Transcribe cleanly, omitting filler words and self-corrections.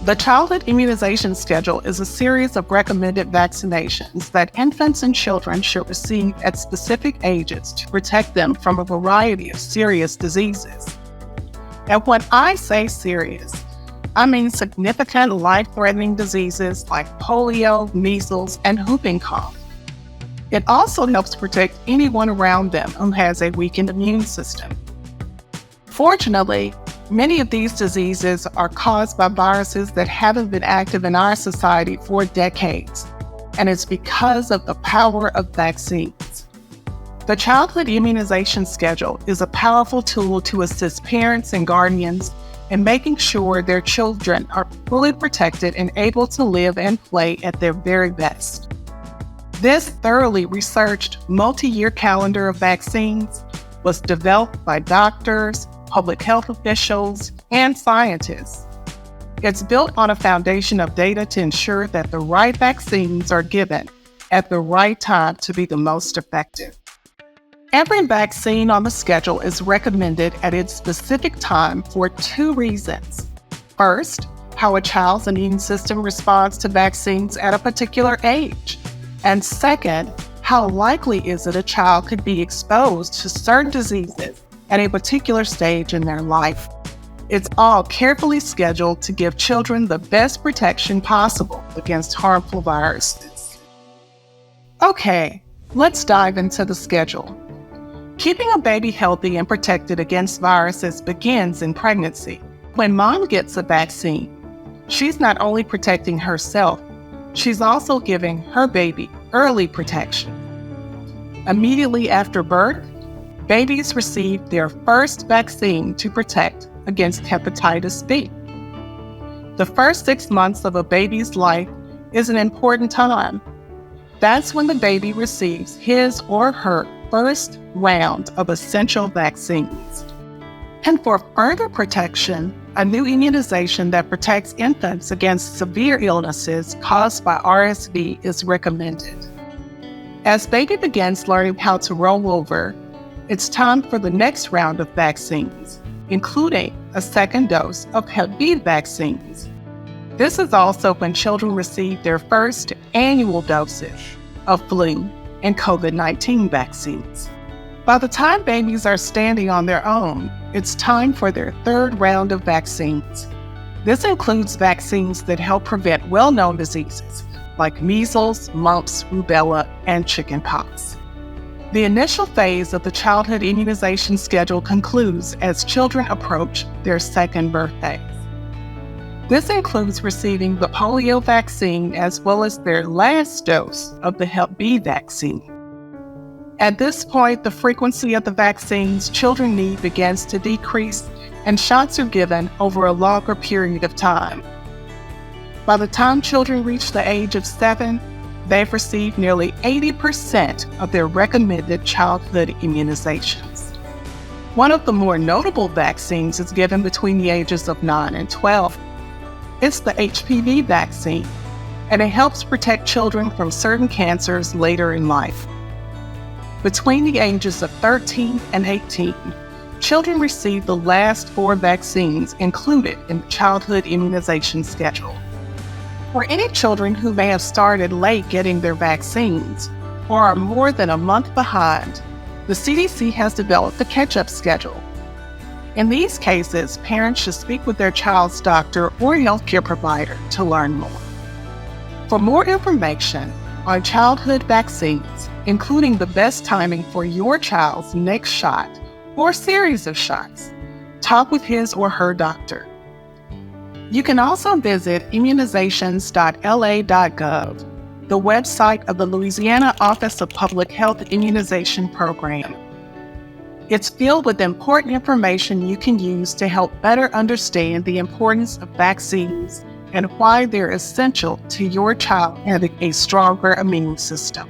The childhood immunization schedule is a series of recommended vaccinations that infants and children should receive at specific ages to protect them from a variety of serious diseases. And when I say serious, I mean significant life-threatening diseases like polio, measles, and whooping cough. It also helps protect anyone around them who has a weakened immune system. Fortunately, many of these diseases are caused by viruses that haven't been active in our society for decades, and it's because of the power of vaccines. The childhood immunization schedule is a powerful tool to assist parents and guardians in making sure their children are fully protected and able to live and play at their very best. This thoroughly researched multi-year calendar of vaccines was developed by doctors, public health officials, and scientists. It's built on a foundation of data to ensure that the right vaccines are given at the right time to be the most effective. Every vaccine on the schedule is recommended at its specific time for two reasons. First, how a child's immune system responds to vaccines at a particular age. And second, how likely is it a child could be exposed to certain diseases at a particular stage in their life. It's all carefully scheduled to give children the best protection possible against harmful viruses. Okay, let's dive into the schedule. Keeping a baby healthy and protected against viruses begins in pregnancy. When mom gets a vaccine, she's not only protecting herself, she's also giving her baby early protection. Immediately after birth, babies receive their first vaccine to protect against hepatitis B. The first 6 months of a baby's life is an important time. That's when the baby receives his or her first round of essential vaccines. And for further protection, a new immunization that protects infants against severe illnesses caused by RSV is recommended. As baby begins learning how to roll over, it's time for the next round of vaccines, including a second dose of Hep B vaccines. This is also when children receive their first annual dosage of flu and COVID-19 vaccines. By the time babies are standing on their own, it's time for their third round of vaccines. This includes vaccines that help prevent well-known diseases like measles, mumps, rubella, and chickenpox. The initial phase of the childhood immunization schedule concludes as children approach their second birthday. This includes receiving the polio vaccine as well as their last dose of the Hep B vaccine. At this point, the frequency of the vaccines children need begins to decrease, and shots are given over a longer period of time. By the time children reach the age of 7, they've received nearly 80% of their recommended childhood immunizations. One of the more notable vaccines is given between the ages of 9 and 12. It's the HPV vaccine, and it helps protect children from certain cancers later in life. Between the ages of 13 and 18, children receive the last 4 vaccines included in the childhood immunization schedule. For any children who may have started late getting their vaccines or are more than a month behind, the CDC has developed the catch-up schedule. In these cases, parents should speak with their child's doctor or healthcare provider to learn more. For more information on childhood vaccines, including the best timing for your child's next shot or series of shots, talk with his or her doctor. You can also visit immunizations.la.gov, the website of the Louisiana Office of Public Health Immunization Program. It's filled with important information you can use to help better understand the importance of vaccines and why they're essential to your child having a stronger immune system.